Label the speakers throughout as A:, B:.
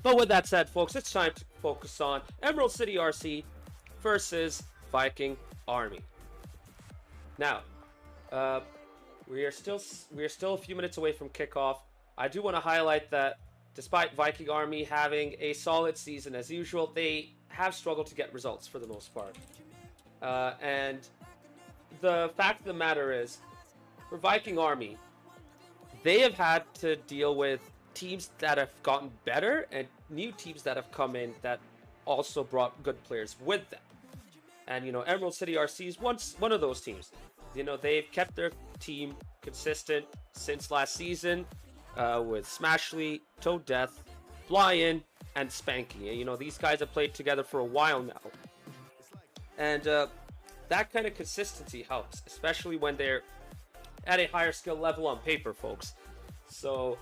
A: But with that said, folks, it's time to focus on Emerald City RC versus Viking Army. Now, uh, we are still a few minutes away from kickoff. I do want to highlight that despite Viking Army having a solid season as usual, they have struggled to get results for the most part. And the fact of the matter is, for Viking Army, they have had to deal with teams that have gotten better and new teams that have come in that also brought good players with them. And, Emerald City RC is one of those teams. They've kept their team consistent since last season with Smashley, Toad Death, Fly-In, and Spanky. These guys have played together for a while now. And that kind of consistency helps, especially when they're at a higher skill level on paper, folks. So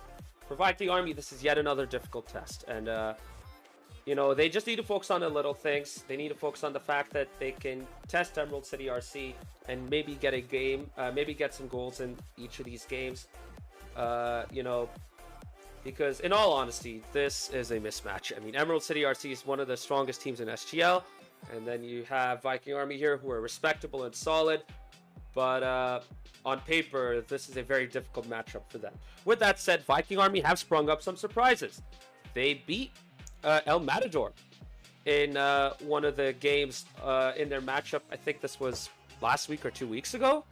A: for Viking Army, this is yet another difficult test. And, they just need to focus on the little things. They need to focus on the fact that they can test Emerald City RC and maybe get a game, maybe get some goals in each of these games. Because in all honesty, this is a mismatch. I mean, Emerald City RC is one of the strongest teams in SGL. And then you have Viking Army here who are respectable and solid. But on paper, this is a very difficult matchup for them. With that said, Viking Army have sprung up some surprises. They beat El Matador in one of the games in their matchup. I think this was last week or 2 weeks ago.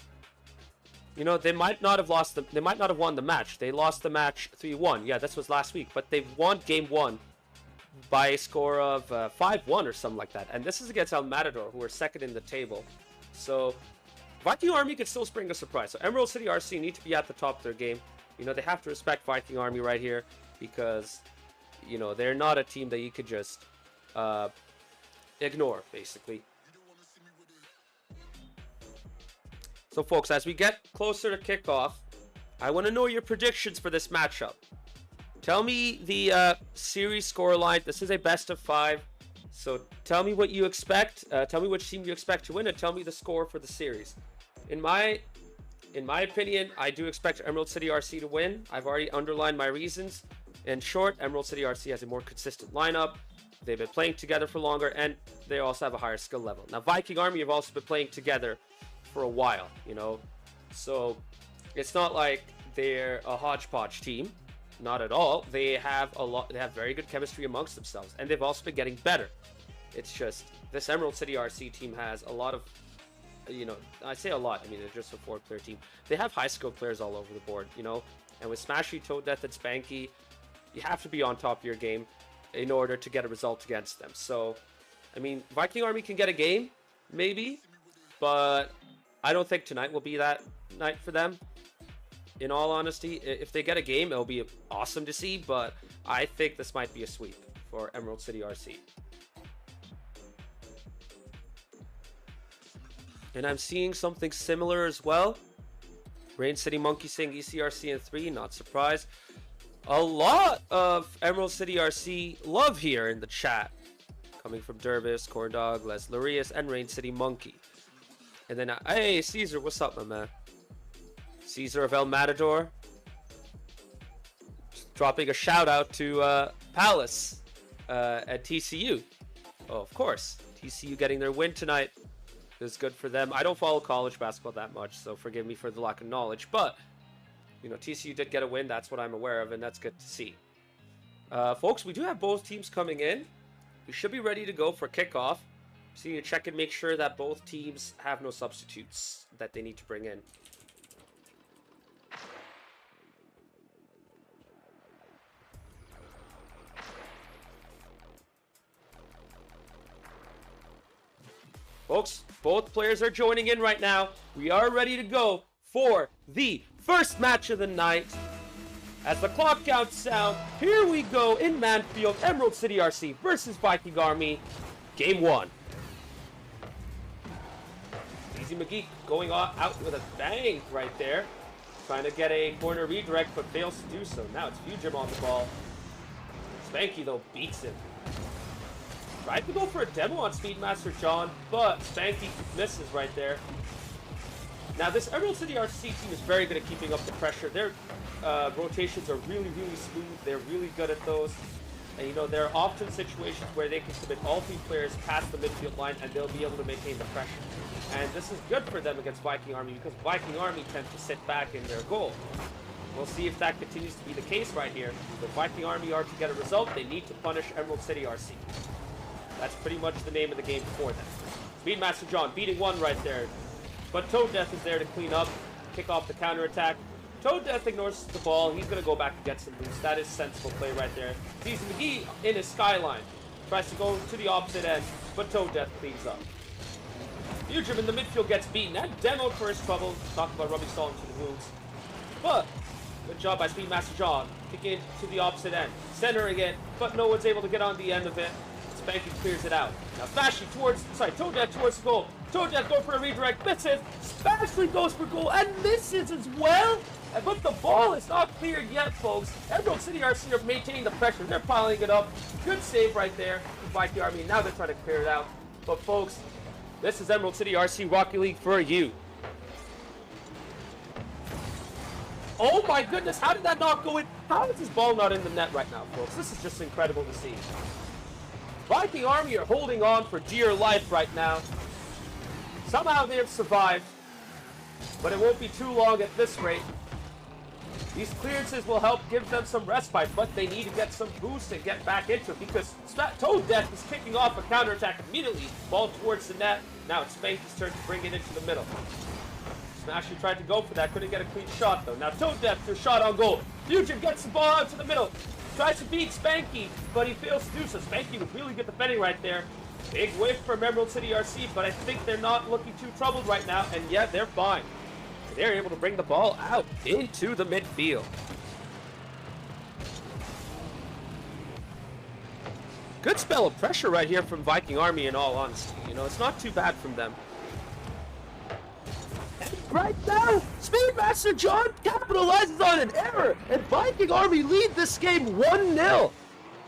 A: They might not have they might not have won the match. They lost the match 3-1. Yeah, this was last week. But they won game 1 by a score of 5-1 or something like that. And this is against El Matador, who are second in the table. So Viking Army could still spring a surprise. So Emerald City RC need to be at the top of their game. They have to respect Viking Army right here because, they're not a team that you could just ignore, basically. So, folks, as we get closer to kickoff, I want to know your predictions for this matchup. Tell me the series scoreline. This is a best of 5. So tell me what you expect. Tell me which team you expect to win, and tell me the score for the series. In my opinion, I do expect Emerald City RC to win. I've already underlined my reasons. In short, Emerald City RC has a more consistent lineup. They've been playing together for longer, and they also have a higher skill level. Now, Viking Army have also been playing together for a while, So it's not like they're a hodgepodge team. Not at all. They have very good chemistry amongst themselves, and they've also been getting better. It's just this Emerald City RC team has a lot of, I say a lot. I mean, they're just a 4-player team. They have high skill players all over the board, And with Smashy, Toad Death, and Spanky, you have to be on top of your game in order to get a result against them. So, I mean, Viking Army can get a game, maybe, but I don't think tonight will be that night for them. In all honesty, if they get a game, it'll be awesome to see, but I think this might be a sweep for Emerald City RC. And I'm seeing something similar as well. Rain City Monkey saying ECRC in 3, not surprised. A lot of Emerald City RC love here in the chat. Coming from Dervis, Corndog, Les Larius, and Rain City Monkey. And then, hey, Caesar, what's up, my man? Caesar of El Matador. Just dropping a shout out to Palace at TCU. Oh, of course. TCU getting their win tonight is good for them. I don't follow college basketball that much, so forgive me for the lack of knowledge. But, TCU did get a win. That's what I'm aware of, and that's good to see. Folks, we do have both teams coming in. We should be ready to go for kickoff. So you need to check and make sure that both teams have no substitutes that they need to bring in. Folks, both players are joining in right now. We are ready to go for the first match of the night. As the clock counts down, here we go in Manfield, Emerald City RC versus Viking Army, Game 1. Easy McGee going out with a bang right there. Trying to get a corner redirect, but fails to do so. Now it's Fujim on the ball. Spanky, though, beats him. Tried to go for a demo on Speedmaster John, but Spanky misses right there. Now, this Emerald City RC team is very good at keeping up the pressure. Their rotations are really, really smooth. They're really good at those. And, you know, there are often situations where they can commit all 3 players past the midfield line and they'll be able to maintain the pressure. And this is good for them against Viking Army because Viking Army tends to sit back in their goal. We'll see if that continues to be the case right here. If Viking Army are to get a result, they need to punish Emerald City RC. That's pretty much the name of the game for them. Speedmaster John beating one right there. But Toad Death is there to clean up, kick off the counterattack. Toad Death ignores the ball. He's going to go back and get some boost. That is sensible play right there. Sees McGee in his skyline. Tries to go to the opposite end, but Toad Death cleans up. Fugim in the midfield gets beaten. That demoed for his trouble. Talk about rubbing salt into the wounds. But good job by Speedmaster John. Kicking to the opposite end. Centering it, but no one's able to get on the end of it. Spanky clears it out. Now Smashy Toad Death towards the goal. Toad Death go for a redirect, misses. Smashley goes for goal and misses as well. But the ball is not cleared yet, folks. Emerald City RC are maintaining the pressure. They're piling it up. Good save right there from Viking Army. Now they're trying to clear it out. But folks, this is Emerald City RC Rocket League for you. Oh my goodness, how did that not go in? How is this ball not in the net right now, folks? This is just incredible to see. Viking Army are holding on for dear life right now. Somehow they have survived, but it won't be too long at this rate. These clearances will help give them some respite, but they need to get some boost and get back into it because Toad Death is kicking off a counterattack immediately. Ball towards the net. Now it's Spanky's turn to bring it into the middle. Smashy tried to go for that, couldn't get a clean shot though. Now Toad Death to a shot on goal. Fugim gets the ball out to the middle. Tries to beat Spanky, but he fails to do so. Spanky with really good defending right there. Big whiff from Emerald City RC, but I think they're not looking too troubled right now, and yeah, they're fine. They're able to bring the ball out into the midfield. Good spell of pressure right here from Viking Army, in all honesty. You know, it's not too bad from them. And right now, Speedmaster John capitalizes on an error, and Viking Army lead this game 1-0.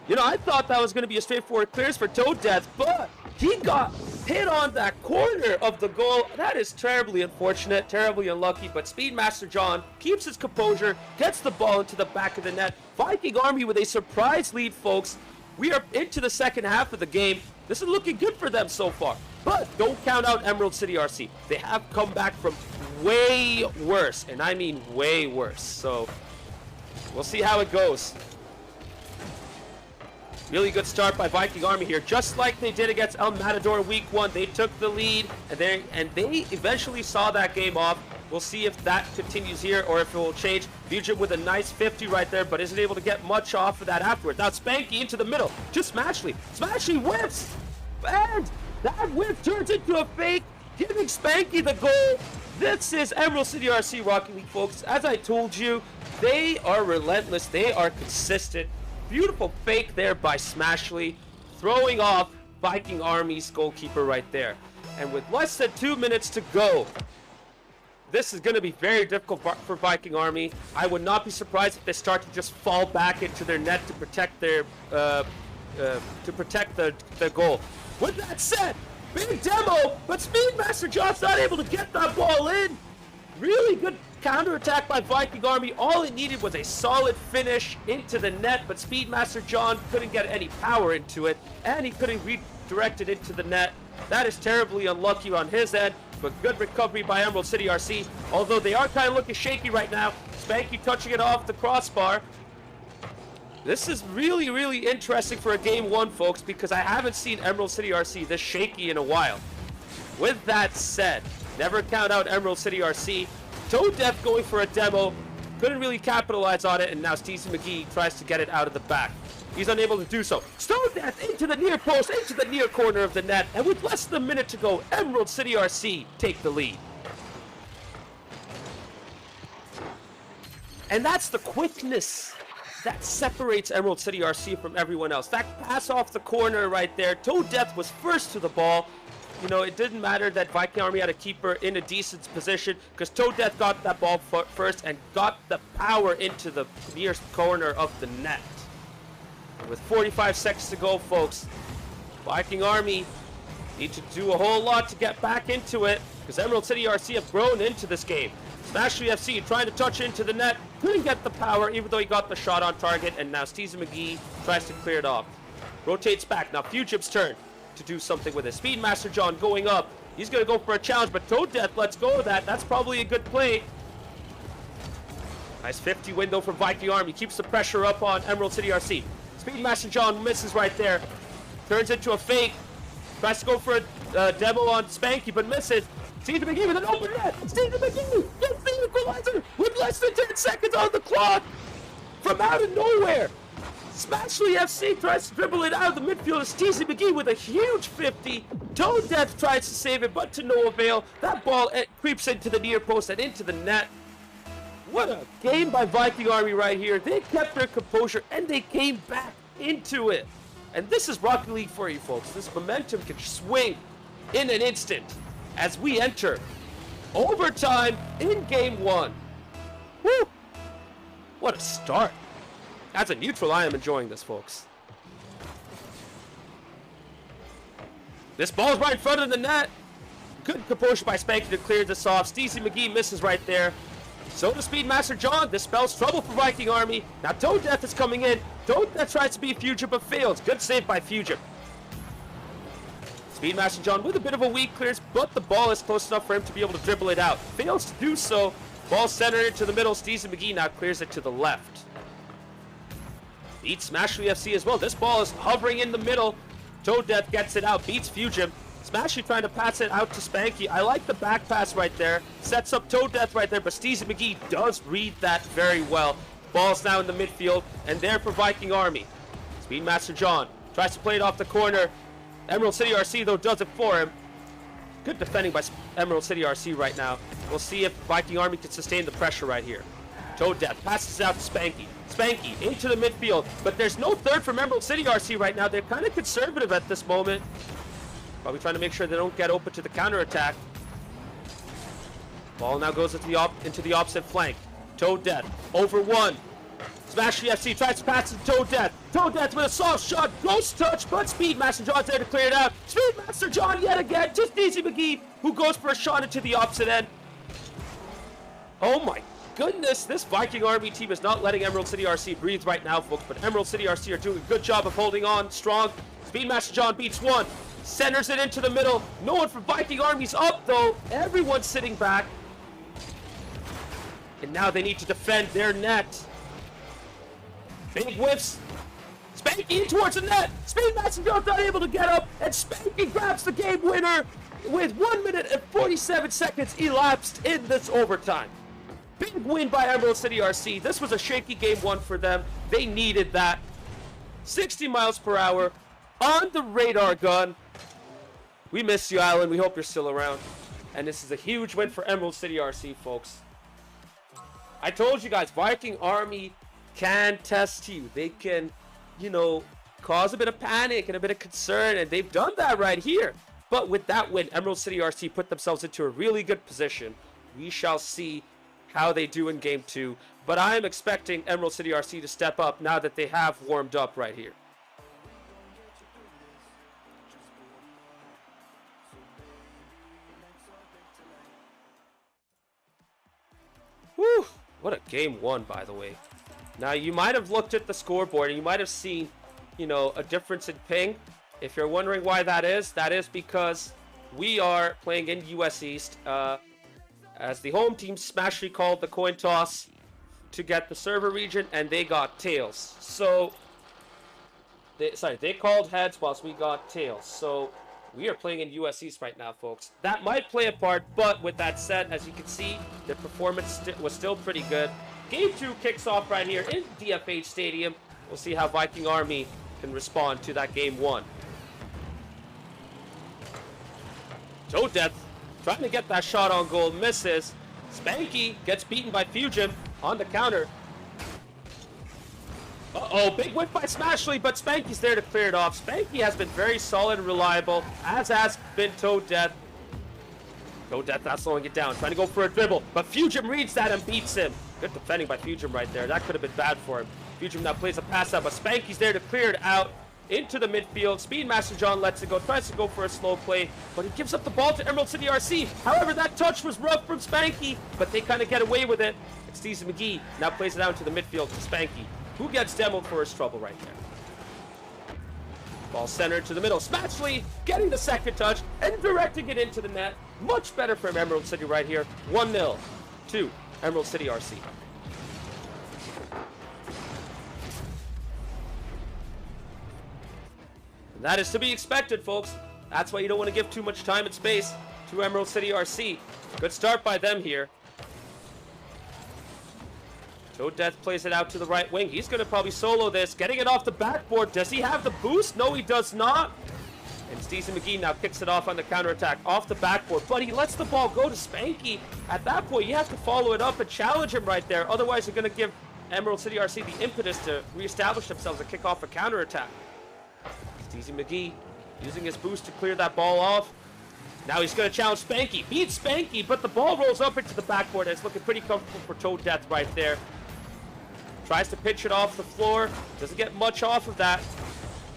A: You know, I thought that was going to be a straightforward clearance for Toad Death, but he got hit on that corner of the goal. That is terribly unfortunate, terribly unlucky, but Speedmaster John keeps his composure, gets the ball into the back of the net. Viking Army with a surprise lead, folks. We are into the second half of the game. This is looking good for them so far. But don't count out Emerald City RC. They have come back from way worse, and I mean way worse. So we'll see how it goes. Really good start by Viking Army here, just like they did against El Matador week 1. They took the lead, and they eventually saw that game off. We'll see if that continues here or if it will change. Fugim with a nice 50 right there, but isn't able to get much off of that afterwards. Now Spanky into the middle, just Smashley. Smashley whips, and that whip turns into a fake, giving Spanky the goal. This is Emerald City RC Rocket League, folks. As I told you, they are relentless. They are consistent. Beautiful fake there by Smashley, throwing off Viking Army's goalkeeper right there. And with less than 2 minutes to go, this is going to be very difficult for Viking Army. I would not be surprised if they start to just fall back into their net to protect their the goal. With that said, big demo, but Speedmaster John's not able to get that ball in. Really good counterattack by Viking Army. All it needed was a solid finish into the net, but Speedmaster John couldn't get any power into it, and he couldn't redirect it into the net. That is terribly unlucky on his end, but good recovery by Emerald City RC, although they are kind of looking shaky right now. Spanky touching it off the crossbar. This is really, really interesting for a game 1, folks, because I haven't seen Emerald City RC this shaky in a while. With that said, never count out Emerald City RC. Toad Death going for a demo, couldn't really capitalize on it, and now Steve McGee tries to get it out of the back. He's unable to do so. Toad Death into the near post, into the near corner of the net, and with less than a minute to go, Emerald City RC take the lead. And that's the quickness that separates Emerald City RC from everyone else. That pass off the corner right there, Toad Death was first to the ball. You know, it didn't matter that Viking Army had a keeper in a decent position because Toad Death got that ball first and got the power into the nearest corner of the net. With 45 seconds to go, folks, Viking Army need to do a whole lot to get back into it because Emerald City RC have grown into this game. Smashley FC trying to touch into the net. couldn't get the power, even though he got the shot on target, and now Steezy McGee tries to clear it off. Rotates back. Now Fugib's turn to do something with it. Speedmaster John going up. He's going to go for a challenge, but Toad Death lets go of that. That's probably a good play. Nice 50 window for Viking Army. Keeps the pressure up on Emerald City RC. Speedmaster John misses right there. Turns into a fake. Tries to go for a demo on Spanky, but misses. Steezy McGee with an open net. Steezy McGee gets the equalizer with less than 10 seconds on the clock. From out of nowhere. Smashley FC tries to dribble it out of the midfield. Steezy McGee with a huge 50. Toad Death tries to save it, but to no avail. That ball creeps into the near post and into the net. What a game by Viking Army right here. They kept their composure and they came back into it. And this is Rocket League for you folks. This momentum can swing in an instant as we enter overtime in game 1. Woo! What a start. As a neutral, I am enjoying this, folks. This ball's right in front of the net. Good composure by Spanky to clear this off. Steezy McGee misses right there. So does Speedmaster John. This spells trouble for Viking Army. Now Toad Death is coming in. Toad Death tries to beat Fugib but fails. Good save by Fugib. Speedmaster John with a bit of a weak clearance, but the ball is close enough for him to be able to dribble it out. Fails to do so. Ball centered into the middle. Steezy McGee now clears it to the left. Beats Smashley FC as well. This ball is hovering in the middle. Toad Death gets it out. Beats Fugib. Smashley trying to pass it out to Spanky. I like the back pass right there. Sets up Toad Death right there, but Steezy McGee does read that very well. Ball's now in the midfield, and there for Viking Army. Speedmaster John tries to play it off the corner. Emerald City RC, though, does it for him. Good defending by Emerald City RC right now. We'll see if Viking Army can sustain the pressure right here. Toad Death passes it out to Spanky. Spanky into the midfield, but there's no third from Emerald City RC right now. They're kind of conservative at this moment. Probably trying to make sure they don't get open to the counterattack. Ball now goes into the opposite flank. Toad Death over one. Smashley FC tries to pass it to Toad Death. Toad Death with a soft shot. Ghost touch, but Speedmaster John's there to clear it out. Speedmaster John yet again. Just Steezy McGee, who goes for a shot into the opposite end. Oh my goodness, this Viking Army team is not letting Emerald City RC breathe right now, folks, but Emerald City RC are doing a good job of holding on strong. Speedmaster John beats one. Centers it into the middle. No one from Viking Army's up, though. Everyone's sitting back. And now they need to defend their net. Big whiffs. Spanky in towards the net. Speedmaster John's not able to get up. And Spanky grabs the game winner with 1 minute and 47 seconds elapsed in this overtime. Big win by Emerald City RC. This was a shaky game one for them. They needed that. 60 miles per hour on the radar gun. We miss you, Alan. We hope you're still around. And this is a huge win for Emerald City RC, folks. I told you guys, Viking Army can test you. They can, you know, cause a bit of panic and a bit of concern, and they've done that right here. But with that win, Emerald City RC put themselves into a really good position. We shall see how they do in game 2. But I am expecting Emerald City RC to step up now that they have warmed up right here. Whew, what a game 1, by the way. Now, you might have looked at the scoreboard and you might have seen, you know, a difference in ping. If you're wondering why that is because we are playing in US East. As the home team, Smashley called the coin toss to get the server region, and they got tails. So, they called heads whilst we got tails. So, we are playing in US East right now, folks. That might play a part, but with that said, as you can see, the performance was still pretty good. Game 2 kicks off right here in DFH Stadium. We'll see how Viking Army can respond to that game 1. Toad Death trying to get that shot on goal, misses. Spanky gets beaten by Fugib on the counter. Uh-oh, big whip by Smashley, but Spanky's there to clear it off. Spanky has been very solid and reliable, as has been Toad Death. Toad Death not slowing it down, trying to go for a dribble, but Fugib reads that and beats him. Good defending by Fugib right there. That could have been bad for him. Fugib now plays a pass out, but Spanky's there to clear it out. into the midfield. Speedmaster John lets it go, tries to go for a slow play, but he gives up the ball to Emerald City RC. However, that touch was rough from Spanky, but they kind of get away with it. It's Steezy McGee now plays it out to the midfield to Spanky, who gets demoed for his trouble right there. Ball centered to the middle. Smatchley getting the second touch and directing it into the net. Much better from Emerald City right here. 1-0 to Emerald City RC. And that is to be expected, folks. That's why you don't want to give too much time and space to Emerald City RC. Good start by them here. Toad Death plays it out to the right wing. He's going to probably solo this. Getting it off the backboard. Does he have the boost? No, he does not. And Steezy McGee now kicks it off on the counterattack off the backboard. But he lets the ball go to Spanky. At that point, you have to follow it up and challenge him right there. Otherwise, you're going to give Emerald City RC the impetus to reestablish themselves and kick off a counterattack. Steezy McGee using his boost to clear that ball off. Now he's going to challenge Spanky. Beats Spanky, but the ball rolls up into the backboard. And it's looking pretty comfortable for Toad Death right there. Tries to pitch it off the floor. Doesn't get much off of that.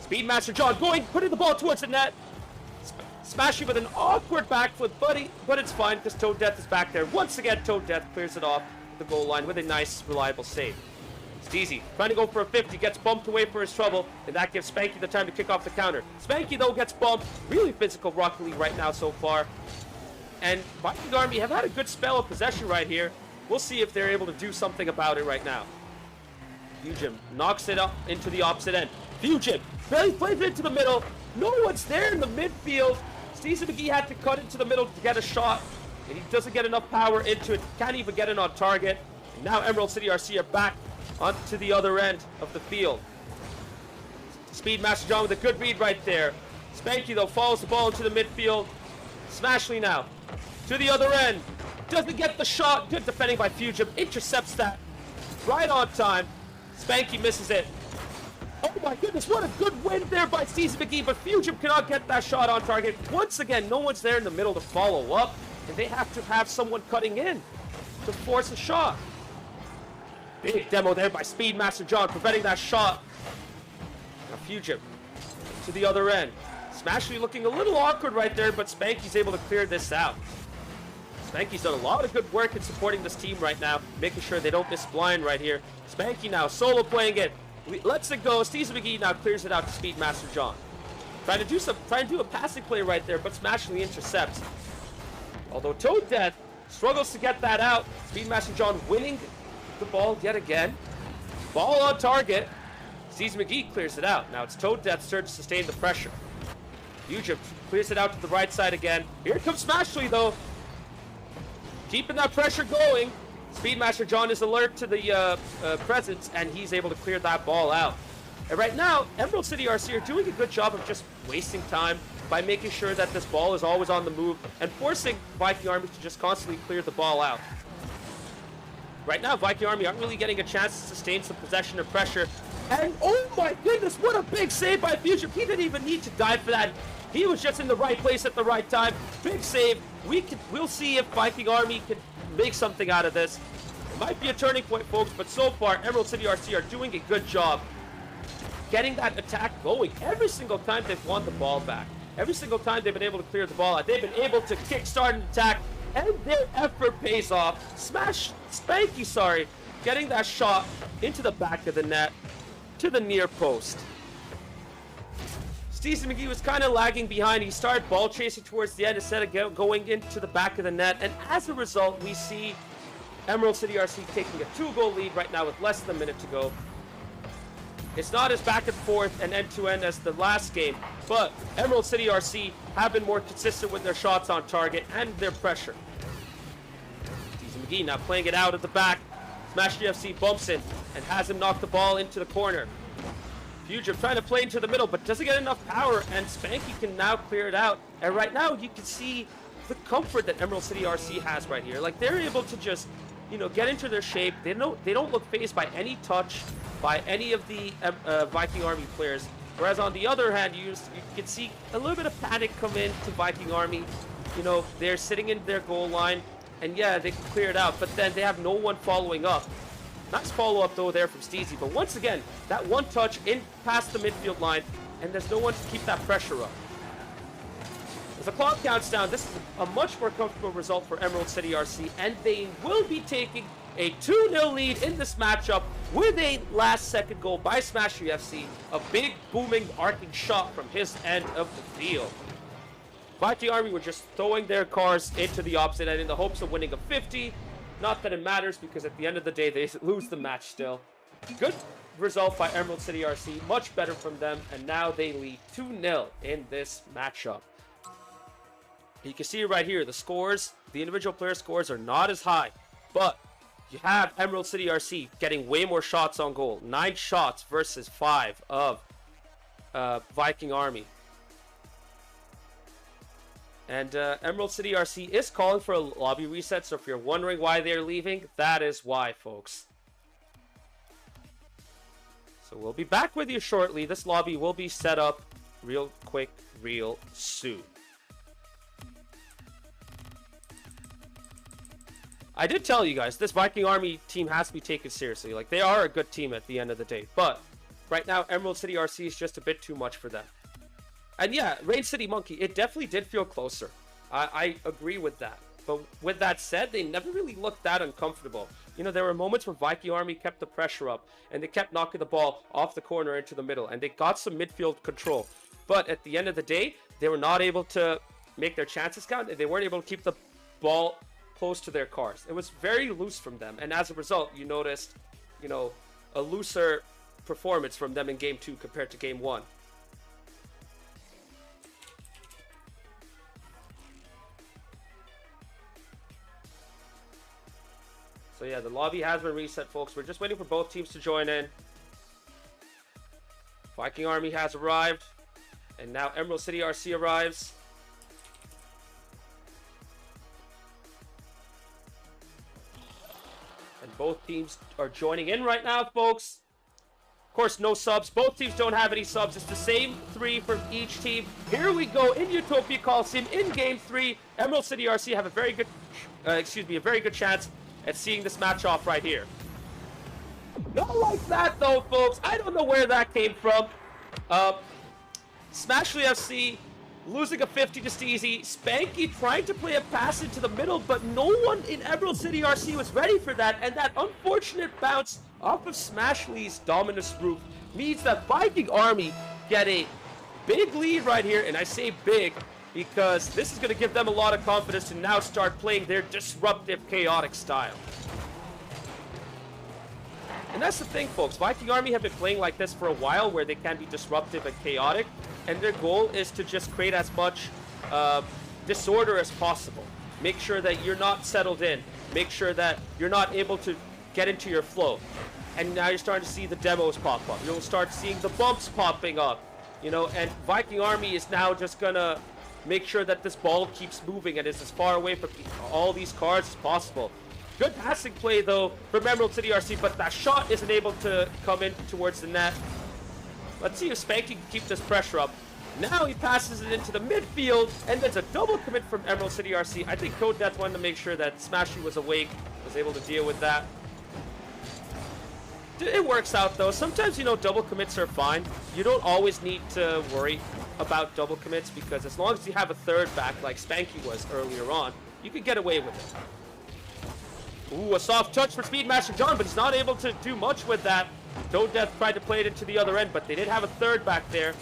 A: Speedmaster John putting the ball towards the net. Smashing with an awkward back foot, but it's fine because Toad Death is back there. Once again, Toad Death clears it off the goal line with a nice, reliable save. Steezy trying to go for a 50, gets bumped away for his trouble, and that gives Spanky the time to kick off the counter. Spanky, though, gets bumped. Really physical Rocket League right now so far. And Viking Army have had a good spell of possession right here. We'll see if they're able to do something about it right now. Fujim knocks it up into the opposite end. Fujim barely plays it into the middle. No one's there in the midfield. Steezy McGee had to cut into the middle to get a shot, and he doesn't get enough power into it. Can't even get it on target. And now Emerald City RC are back onto the other end of the field. Speedmaster John with a good read right there. Spanky, though, follows the ball into the midfield. Smashley now to the other end. Doesn't get the shot. Good defending by Fujim. Intercepts that right on time. Spanky misses it. Oh my goodness, what a good win there by Steezy McGee, but Fujim cannot get that shot on target. Once again, no one's there in the middle to follow up, and they have to have someone cutting in to force a shot. Big demo there by Speedmaster John, preventing that shot. Now Fujim to the other end. Smashley looking a little awkward right there, but Spanky's able to clear this out. Spanky's done a lot of good work in supporting this team right now, making sure they don't miss blind right here. Spanky now solo playing it, lets it go. Steezy McGee now clears it out to Speedmaster John. Trying to do a passing play right there, but Smashley intercepts. Although Toad Death struggles to get that out. Speedmaster John winning the ball yet again. Ball on target. Steezy McGee clears it out. Now it's Toad Death's turn to sustain the pressure. Fujim clears it out to the right side again. Here comes Smashley, though. Keeping that pressure going. Speedmaster John is alert to the presence, and he's able to clear that ball out. And right now, Emerald City RC are doing a good job of just wasting time by making sure that this ball is always on the move and forcing Viking Army to just constantly clear the ball out. Right now, Viking Army aren't really getting a chance to sustain some possession or pressure. And oh my goodness, what a big save by Fujim. He didn't even need to dive for that. He was just in the right place at the right time. Big save. We'll see if Viking Army can make something out of this. It might be a turning point, folks, but so far, Emerald City RC are doing a good job getting that attack going. Every single time they've won the ball back, every single time they've been able to clear the ball out, they've been able to kickstart an attack, and their effort pays off. Spanky, getting that shot into the back of the net to the near post. Steezy McGee was kind of lagging behind. He started ball chasing towards the end instead of going into the back of the net. And as a result, we see Emerald City RC taking a 2-goal lead right now with less than a minute to go. It's not as back and forth and end-to-end as the last game, but Emerald City RC have been more consistent with their shots on target and their pressure. Steezy McGee now playing it out at the back. Smash GFC bumps in and has him knock the ball into the corner. Fujim trying to play into the middle, but doesn't get enough power, and Spanky can now clear it out. And right now, you can see the comfort that Emerald City RC has right here. Like, they're able to just, get into their shape. They don't look fazed by any touch by any of the Viking Army players. Whereas on the other hand, you can see a little bit of panic come into Viking Army. They're sitting in their goal line, and yeah, they can clear it out, but then they have no one following up. Nice follow-up, though, there from Steezy. But once again, that one touch in past the midfield line, and there's no one to keep that pressure up. As the clock counts down, this is a much more comfortable result for Emerald City RC, and they will be taking a 2-0 lead in this matchup with a last-second goal by Smash UFC, a big, booming, arcing shot from his end of the field. Viking Army were just throwing their cars into the opposite end in the hopes of winning a 50. Not that it matters, because at the end of the day, they lose the match still. Good result by Emerald City RC, much better from them, and now they lead 2-0 in this matchup. You can see right here, the scores, the individual player scores are not as high, but you have Emerald City RC getting way more shots on goal. 9 shots versus 5 of Viking Army. And Emerald City RC is calling for a lobby reset, so if you're wondering why they're leaving, that is why, folks. So we'll be back with you shortly. This lobby will be set up real quick, real soon. I did tell you guys, this Viking Army team has to be taken seriously. Like, they are a good team at the end of the day. But right now, Emerald City RC is just a bit too much for them. And yeah, Rain City Monkey, it definitely did feel closer. I agree with that. But with that said, they never really looked that uncomfortable. You know, there were moments where Viking Army kept the pressure up, and they kept knocking the ball off the corner into the middle, and they got some midfield control. But at the end of the day, they were not able to make their chances count, and they weren't able to keep the ball close to their cars. It was very loose from them, and as a result, you noticed, you know, a looser performance from them in Game 2 compared to Game 1. So yeah, the lobby has been reset, folks. We're just waiting for both teams to join in. Viking Army has arrived, and now Emerald City RC arrives. And both teams are joining in right now, folks. Of course, no subs. Both teams don't have any subs. It's the same 3 from each team. Here we go in Utopia Coliseum in Game 3. Emerald City RC have a very good, a very good chance at seeing this match off right here. Not like that though, folks. I don't know where that came from. Smashly FC losing a 50 to Steezy. Spanky trying to play a pass into the middle, but no one in Emerald City RC was ready for that, and that unfortunate bounce off of Smashly's Dominus roof means that Viking Army get a big lead right here, and I say big because this is going to give them a lot of confidence to now start playing their disruptive, chaotic style. And that's the thing, folks. Viking Army have been playing like this for a while, where they can be disruptive and chaotic, and their goal is to just create as much disorder as possible. Make sure that you're not settled in. Make sure that you're not able to get into your flow. And now you're starting to see the demos pop up. You'll start seeing the bumps popping up, you know, and Viking Army is now just gonna make sure that this ball keeps moving and is as far away from all these cars as possible. Good passing play, though, from Emerald City RC, but that shot isn't able to come in towards the net. Let's see if Spanky can keep this pressure up. Now he passes it into the midfield, and there's a double commit from Emerald City RC. I think Code Death wanted to make sure that Smashy was awake, was able to deal with that. It works out, though. Sometimes, you know, double commits are fine. You don't always need to worry about double commits, because as long as you have a third back like Spanky was earlier on, you can get away with it. Ooh, a soft touch for Speedmaster John, but he's not able to do much with that. Toad Death tried to play it into the other end, but they did have a third back there.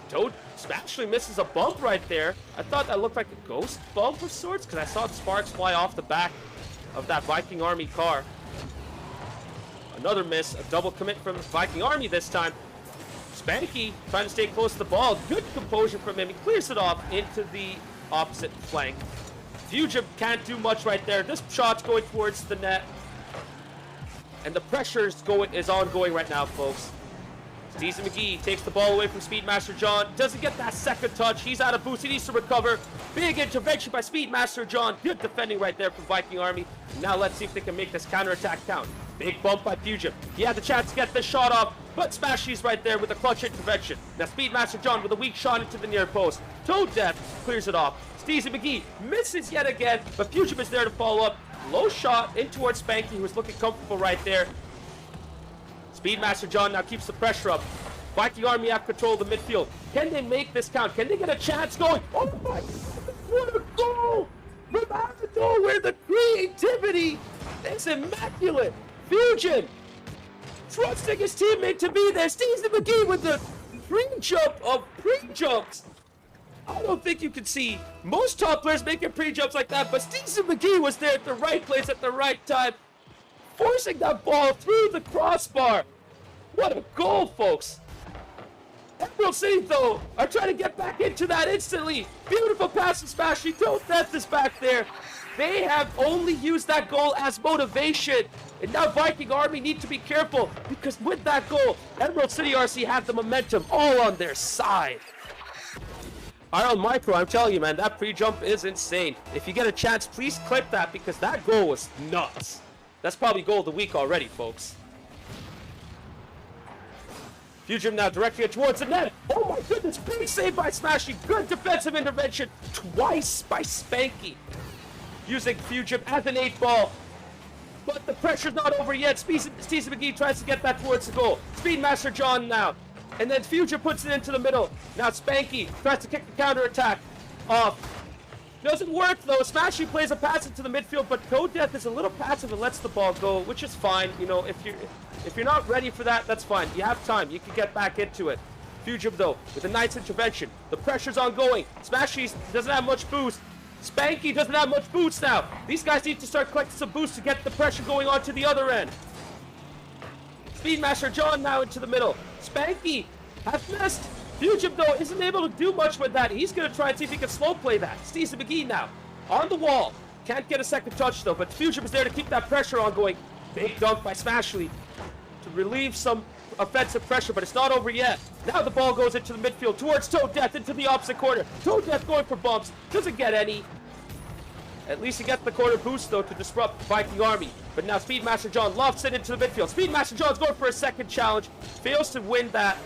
A: Toad actually misses a bump right there. I thought that looked like a ghost bump of sorts, because I saw the sparks fly off the back of that Viking Army car. Another miss, a double commit from Viking Army this time. Spanky trying to stay close to the ball. Good composure from him. He clears it off into the opposite flank. Fujim can't do much right there. This shot's going towards the net. And the pressure is ongoing right now, folks. Steezy McGee takes the ball away from Speedmaster John. Doesn't get that second touch. He's out of boost. He needs to recover. Big intervention by Speedmaster John. Good defending right there from Viking Army. Now let's see if they can make this counterattack count. Big bump by Fujim. He had the chance to get the shot off. But Smashy's right there with a clutch intervention. Now Speedmaster John with a weak shot into the near post. Toad Death clears it off. Steezy McGee misses yet again, but Fugitive is there to follow up. Low shot in towards Spanky, who was looking comfortable right there. Speedmaster John now keeps the pressure up. Viking Army have control of the midfield. Can they make this count? Can they get a chance going? Oh my God, what a goal! From out the door where the creativity is immaculate. Fusion trusting his teammate to be there. Steezy McGee with the pre-jump of pre-jumps. I don't think you can see most top players making pre-jumps like that, but Steezy McGee was there at the right place at the right time, forcing that ball through the crossbar. What a goal, folks. Emerald City, though, are trying to get back into that instantly. Beautiful pass and smash. Toad Death is back there. They have only used that goal as motivation. And now Viking Army need to be careful, because with that goal, Emerald City RC have the momentum all on their side. Iron Micro, I'm telling you, man, that pre-jump is insane. If you get a chance, please clip that, because that goal was nuts. That's probably goal of the week already, folks. Fugitive now directing it towards the net. Oh my goodness, big save by Smashy. Good defensive intervention twice by Spanky. Using Fugitive as an 8-ball. But the pressure's not over yet. Steezy McGee tries to get that towards the goal. Speedmaster John now. And then Fugitive puts it into the middle. Now Spanky tries to kick the counter-attack off. Doesn't work though. Smashy plays a pass into the midfield, but Toad Death is a little passive and lets the ball go, which is fine. You know, if you're not ready for that, that's fine. You have time. You can get back into it. Fugitive though, with a nice intervention. The pressure's ongoing. Smashy doesn't have much boost. Spanky doesn't have much boost now. These guys need to start collecting some boost to get the pressure going on to the other end. Speedmaster John now into the middle. Spanky has missed. Fugitive, though, isn't able to do much with that. He's going to try and see if he can slow play that. Steezy McGee now on the wall. Can't get a second touch, though, but Fugitive is there to keep that pressure ongoing. Big dunk by Smashley to relieve some offensive pressure, but it's not over yet. Now the ball goes into the midfield towards Toad Death into the opposite corner. Toad Death going for bumps. Doesn't get any. At least he gets the corner boost, though, to disrupt the Viking Army. But now Speedmaster John lofts it into the midfield. Speedmaster John's going for a second challenge. Fails to win that.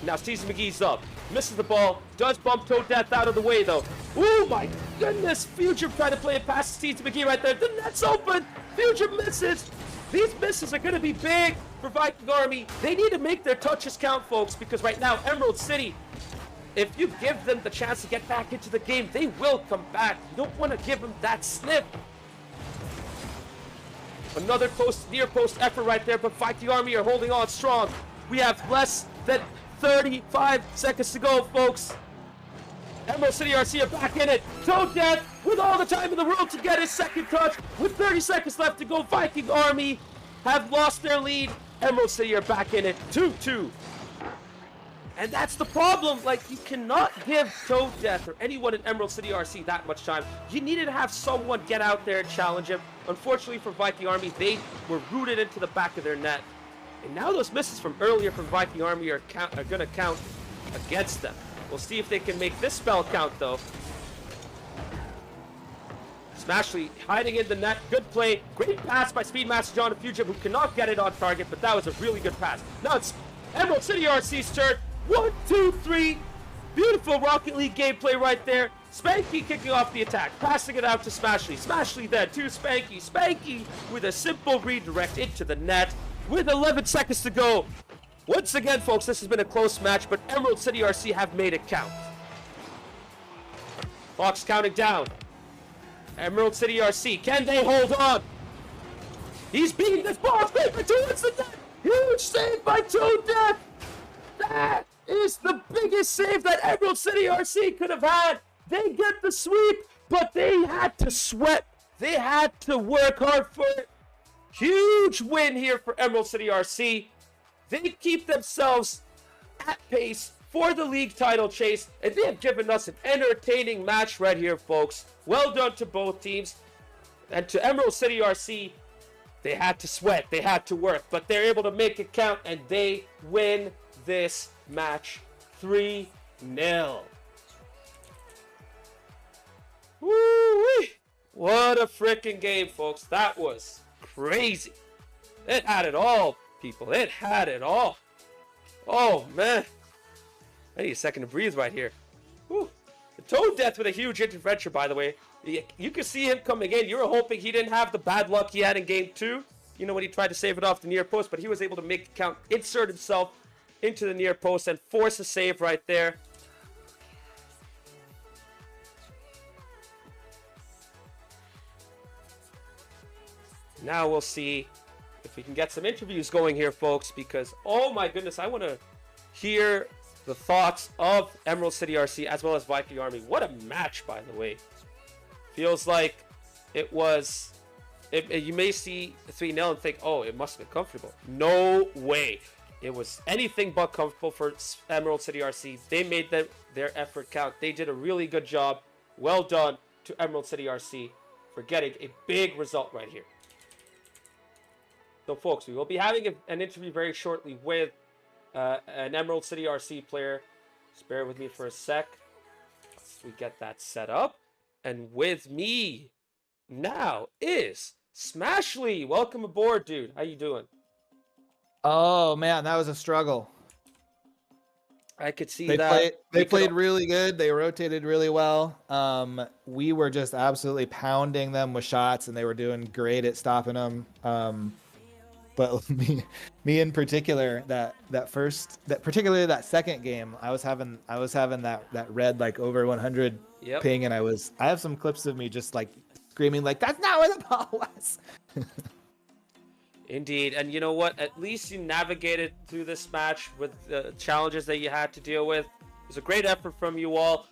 A: Now Steezy McGee's up. Misses the ball. Does bump Toad Death out of the way, though. Oh, my goodness. Fugitive trying to play it past Steezy McGee right there. The net's open. Fugitive misses. These misses are going to be big for Viking Army. They need to make their touches count, folks, because right now, Emerald City, if you give them the chance to get back into the game, they will come back. You don't want to give them that snip. Another close near post effort right there, but Viking Army are holding on strong. We have less than 35 seconds to go, folks. Emerald City RC are back in it. Toad Death with all the time in the world to get his second touch. With 30 seconds left to go, Viking Army have lost their lead. Emerald City are back in it. 2-2. And that's the problem. Like, you cannot give Toad Death or anyone in Emerald City RC that much time. You needed to have someone get out there and challenge him. Unfortunately for Viking Army, they were rooted into the back of their net. And now those misses from earlier from Viking Army are going to count against them. We'll see if they can make this spell count, though. Smashley hiding in the net. Good play. Great pass by Speedmaster John and Fugitive, who cannot get it on target, but that was a really good pass. Now it's Emerald City RC's turn. 1, 2, 3. Beautiful Rocket League gameplay right there. Spanky kicking off the attack, passing it out to Smashley. Smashley then to Spanky. Spanky with a simple redirect into the net with 11 seconds to go. Once again, folks, this has been a close match, but Emerald City RC have made it count. Fox counting down. Emerald City RC, can they hold on? He's beating this ball paper towards the net. Huge save by Toad Death. That is the biggest save that Emerald City RC could have had. They get the sweep, but they had to sweat. They had to work hard for it. Huge win here for Emerald City RC. They keep themselves at pace for the league title chase, and they have given us an entertaining match right here, folks. Well done to both teams. And to Emerald City RC, they had to sweat, they had to work, but they're able to make it count, and they win this match 3-0. Woo-wee! What a freaking game, folks. That was crazy. It had it all, people. It had it all. Oh, man. I need a second to breathe right here. Whew. Tone Death with a huge intervention, by the way. You could see him coming in. You were hoping he didn't have the bad luck he had in game 2. You know, when he tried to save it off the near post, but he was able to make the count, insert himself into the near post, and force a save right there. Now we'll see if we can get some interviews going here, folks, because, oh my goodness, I want to hear the thoughts of Emerald City RC as well as Viking Army. What a match, by the way. Feels like it was... you may see 3-0 and think, oh, it must have been comfortable. No way. It was anything but comfortable for Emerald City RC. They made their effort count. They did a really good job. Well done to Emerald City RC for getting a big result right here. So, folks, we will be having an interview very shortly with an Emerald City RC player. Just bear with me for a sec. We get that set up. And with me now is Smashley. Welcome aboard, dude. How you doing?
B: Oh man, that was a struggle.
A: I could see that.
B: They played really good. They rotated really well. We were just absolutely pounding them with shots, and they were doing great at stopping them. But me in particular, particularly that second game, I was having that red like over 100 ping, and I have some clips of me just like screaming like, that's not where the ball was.
A: Indeed. And you know what? At least you navigated through this match with the challenges that you had to deal with. It was a great effort from you all.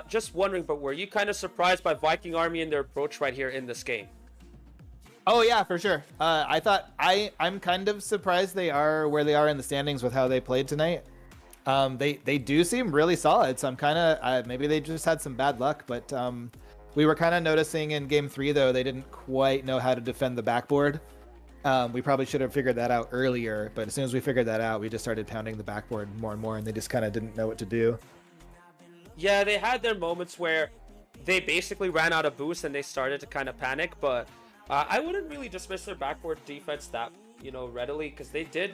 A: Just wondering, but were you kind of surprised by Viking Army and their approach right here in this game?
B: Oh yeah, for sure. I'm kind of surprised they are where they are in the standings with how they played tonight. They do seem really solid, so I'm kind of maybe they just had some bad luck, but we were kind of noticing in game 3 though they didn't quite know how to defend the backboard. We probably should have figured that out earlier, but as soon as we figured that out, we just started pounding the backboard more and more, and they just kind of didn't know what to do.
A: Yeah, they had their moments where they basically ran out of boost and they started to kind of panic, but I wouldn't really dismiss their backboard defense that, readily, because they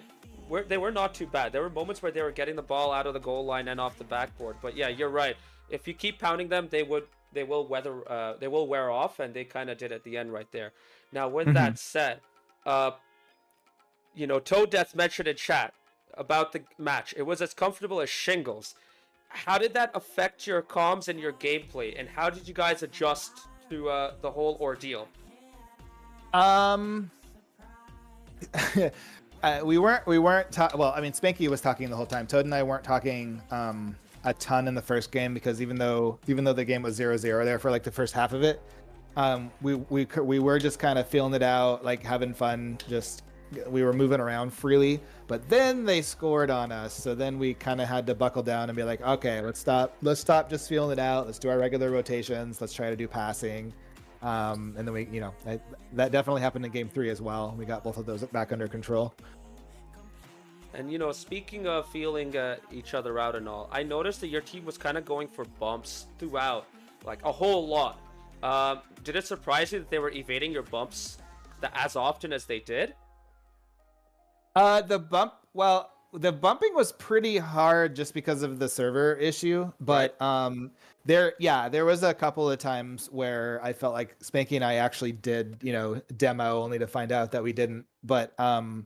A: were not too bad. There were moments where they were getting the ball out of the goal line and off the backboard. But yeah, you're right. If you keep pounding them, they will wear off, and they kind of did at the end right there. Now, with that said, Toe Death mentioned in chat about the match. It was as comfortable as shingles. How did that affect your comms and your gameplay, and how did you guys adjust to the whole ordeal?
B: We weren't well, I mean, Spanky was talking the whole time. Toad and I weren't talking a ton in the first game, because even though the game was 0-0 there for like the first half of it, we were just kind of feeling it out, like having fun, we were moving around freely. But then they scored on us, so then we kind of had to buckle down and be like, okay, let's stop just feeling it out, let's do our regular rotations, let's try to do passing. And then we, that definitely happened in game 3 as well. We got both of those back under control.
A: And, speaking of feeling each other out and all, I noticed that your team was kind of going for bumps throughout, like a whole lot. Did it surprise you that they were evading your bumps as often as they did?
B: The bumping was pretty hard just because of the server issue, but right. There was a couple of times where I felt like Spanky and I actually did, demo, only to find out that we didn't. But that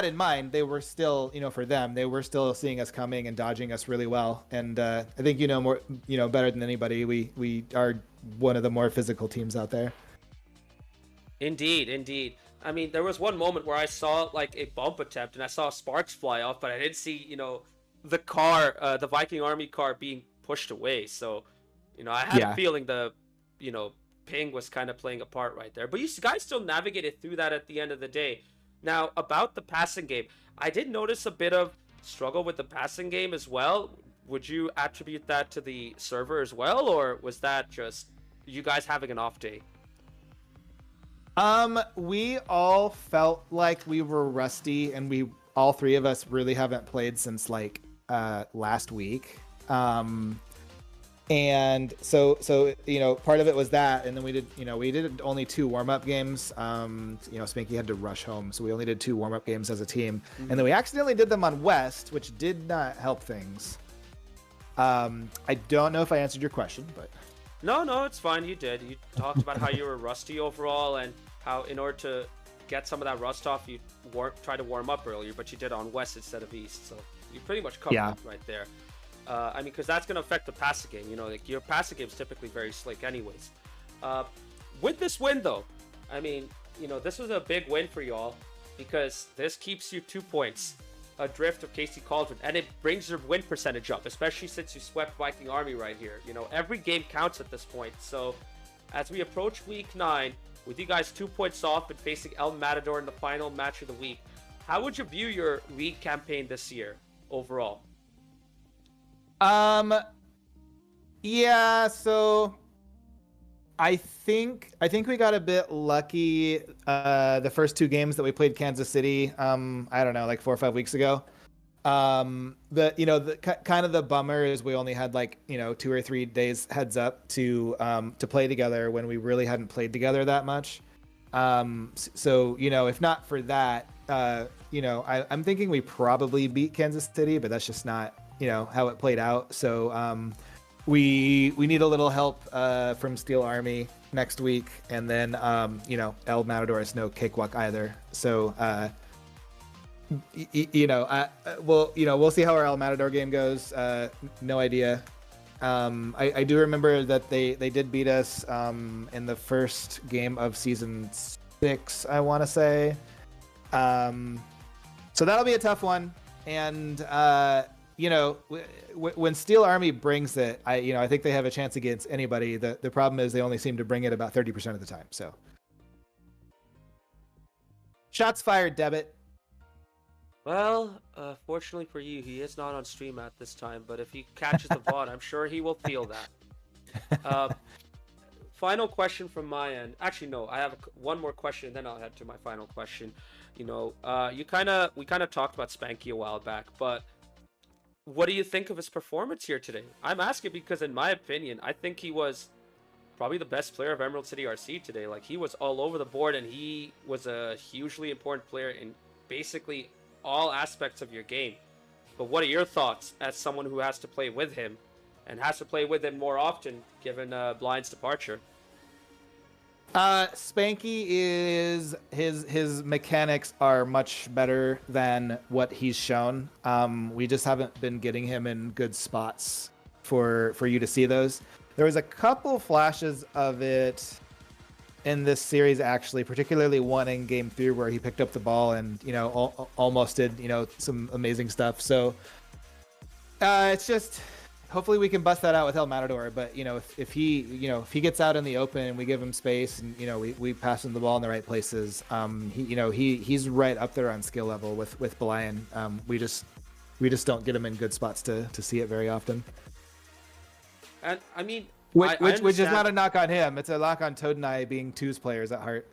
B: in mind, they were still, for them, they were still seeing us coming and dodging us really well. And I think more, better than anybody, we are one of the more physical teams out there.
A: Indeed. I mean, there was one moment where I saw like a bump attempt and I saw sparks fly off, but I didn't see, the car, the Viking Army car being pushed away. So, I had a feeling the, ping was kind of playing a part right there. But you guys still navigated through that at the end of the day. Now, about the passing game, I did notice a bit of struggle with the passing game as well. Would you attribute that to the server as well, or was that just you guys having an off day?
B: We all felt like we were rusty, and all three of us really haven't played since like last week. And so part of it was that, and then we did only 2 warm-up games. Spanky had to rush home, so we only did 2 warm-up games as a team, and then we accidentally did them on West, which did not help things. I don't know if I answered your question, but
A: No, it's fine. You did. You talked about how you were rusty overall, and how in order to get some of that rust off, you try to warm up earlier, but you did on West instead of East, so you pretty much covered it right there. I mean, because that's going to affect the passing game. Like your passing game is typically very slick anyways. With this win, though, I mean, this was a big win for y'all because this keeps you 2 points adrift of KC Cauldron, and it brings your win percentage up, especially since you swept Viking Army right here. Every game counts at this point. So as we approach week 9, with you guys 2 points off and facing El Matador in the final match of the week, how would you view your league campaign this year overall?
B: Yeah, so I think we got a bit lucky the first 2 games that we played Kansas City, I don't know, like 4 or 5 weeks ago. The kind of the bummer is we only had 2 or 3 days heads up to play together when we really hadn't played together that much. So if not for that, I'm thinking we probably beat Kansas City, but that's just not how it played out. So we need a little help from Steel Army next week, and then El Matador is no cakewalk either. So we'll see how our El Matador game goes. No idea. I do remember that they did beat us in the first game of season 6, I want to say. So that'll be a tough one. And when Steel Army brings it, I think they have a chance against anybody. The problem is they only seem to bring it about 30% of the time. So shots fired, Debit.
A: Well, fortunately for you, he is not on stream at this time, but if he catches the VOD, I'm sure he will feel that. Final question from my end. Actually, no, I have one more question, and then I'll head to my final question. We kind of talked about Spanky a while back, but what do you think of his performance here today? I'm asking because, in my opinion, I think he was probably the best player of Emerald City RC today. Like, he was all over the board, and he was a hugely important player in basically all aspects of your game. But what are your thoughts as someone who has to play with him and has to play with him more often given Blind's departure?
B: Spanky is his mechanics are much better than what he's shown. We just haven't been getting him in good spots for you to see those. There was a couple flashes of it in this series, actually, particularly one in game 3 where he picked up the ball and almost did some amazing stuff. So it's just, hopefully we can bust that out with El Matador. But if he gets out in the open and we give him space and we pass him the ball in the right places, he's right up there on skill level with Belian. We just don't get him in good spots to see it very often.
A: And I mean,
B: which is not a knock on him. It's a knock on Toad and I being twos players at heart.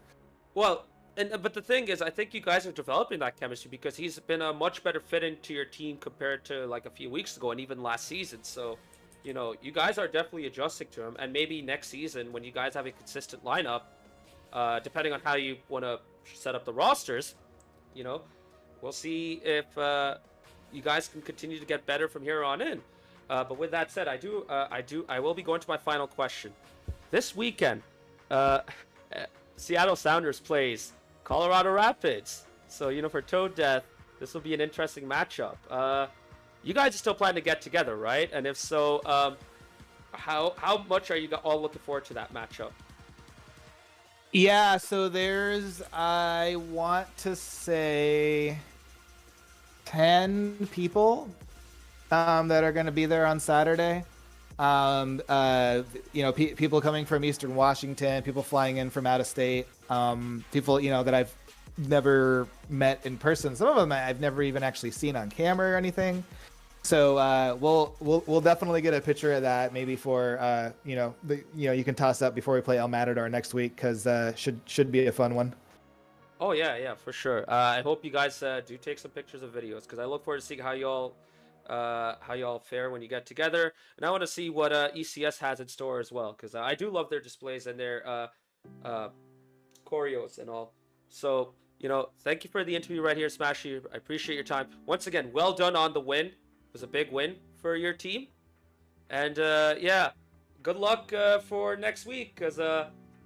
A: Well, but the thing is, I think you guys are developing that chemistry because he's been a much better fit into your team compared to like a few weeks ago and even last season. So, you guys are definitely adjusting to him. And maybe next season, when you guys have a consistent lineup, depending on how you want to set up the rosters, we'll see if you guys can continue to get better from here on in. But with that said, I will be going to my final question. This weekend, Seattle Sounders plays Colorado Rapids. So, for Toad Death, this will be an interesting matchup. You guys are still planning to get together, right? And if so, how much are you all looking forward to that matchup?
B: Yeah, so there's, I want to say 10 people that are going to be there on Saturday. People coming from Eastern Washington, people flying in from out of state, people, that I've never met in person. Some of them I've never even actually seen on camera or anything. So we'll definitely get a picture of that maybe for you can toss up before we play El Matador next week, because should be a fun one.
A: Oh yeah, for sure. I hope you guys do take some pictures and videos, because I look forward to seeing how y'all how y'all fare when you get together, and I want to see what ECS has in store as well, because I do love their displays and their choreos and all. So, thank you for the interview right here, Smashy. I appreciate your time. Once again, well done on the win. It was a big win for your team. And yeah, good luck for next week, because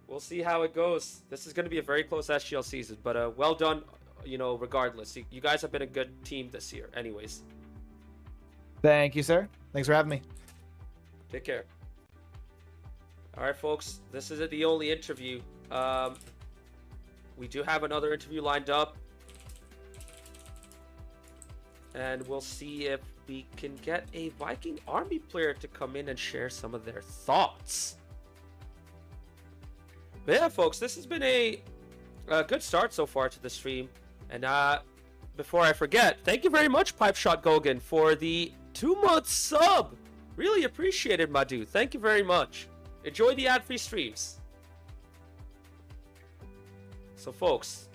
A: we'll see how it goes. This is going to be a very close SGL season, but well done, regardless. You guys have been a good team this year anyways.
B: Thank you, sir. Thanks for having me.
A: Take care. All right, folks, this isn't the only interview. We do have another interview lined up, and we'll see if we can get a Viking Army player to come in and share some of their thoughts. But yeah, folks, this has been a good start so far to the stream. And before I forget, thank you very much, Pipe Shot Gogan, for the 2-month sub. Really appreciate it, my dude. Thank you very much. Enjoy the ad-free streams. So, folks,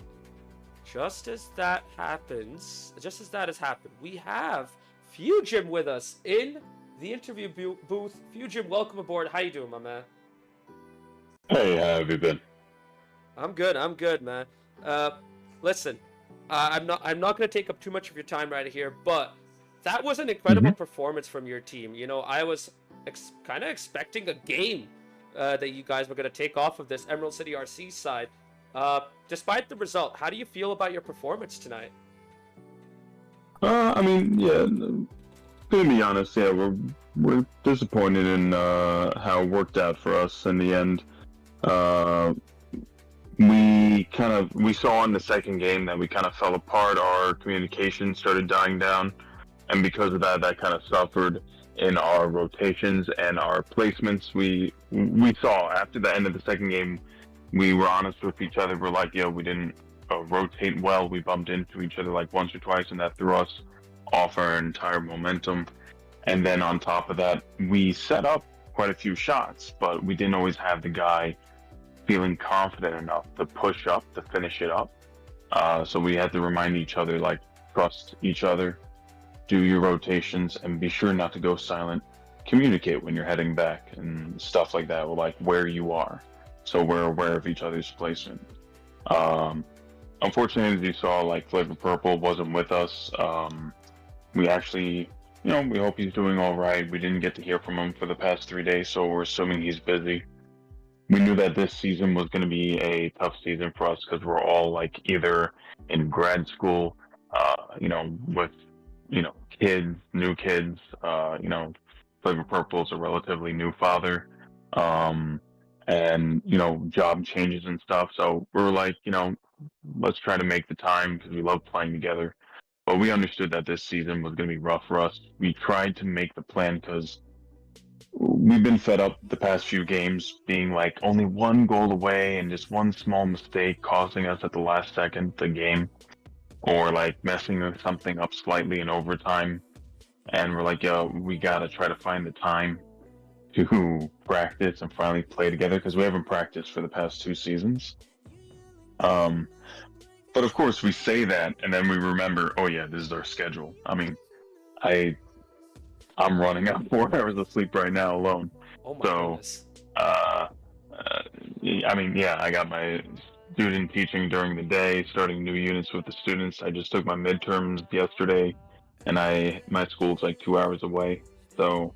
A: just as that has happened, we have Fujim with us in the interview booth. Fujim, welcome aboard. How you doing, my man?
C: Hey, how have you been?
A: I'm good, man. Listen, I'm not going to take up too much of your time right here, but that was an incredible performance from your team. I was kind of expecting a game that you guys were going to take off of this Emerald City RC side. Despite the result, how do you feel about your performance tonight?
C: I mean, yeah, to be honest, yeah, we're disappointed in how it worked out for us in the end. We saw in the second game that we kind of fell apart. Our communication started dying down, and because of that kind of suffered in our rotations and our placements. We saw after the end of the second game, we were honest with each other. We're like, yo, we didn't rotate well. We bumped into each other like once or twice, and that threw us off our entire momentum. And then on top of that, we set up quite a few shots, but we didn't always have the guy feeling confident enough to push up, to finish it up. So we had to remind each other, like, trust each other, do your rotations, and be sure not to go silent. Communicate when you're heading back and stuff like that, like where you are, so we're aware of each other's placement. Unfortunately, as you saw, like, Flavor Purple wasn't with us. We actually, we hope he's doing all right. We didn't get to hear from him for the past 3 days, so we're assuming he's busy. We knew that this season was going to be a tough season for us because we're all, like, either in grad school, with, kids, new kids. Flavor Purple's a relatively new father, and, job changes and stuff. So we're like, let's try to make the time because we love playing together. But we understood that this season was going to be rough for us. We tried to make the plan because we've been fed up the past few games being like only one goal away and just one small mistake costing us at the last second the game, or like messing something up slightly in overtime. And we're like, yo, we got to try to find the time to practice and finally play together because we haven't practiced for the past 2 seasons. But of course we say that and then we remember, oh yeah, this is our schedule. I mean, I'm running out 4 hours of sleep right now alone.
A: Oh my goodness.
C: I got my student teaching during the day, starting new units with the students. I just took my midterms yesterday, and my school's like 2 hours away. So,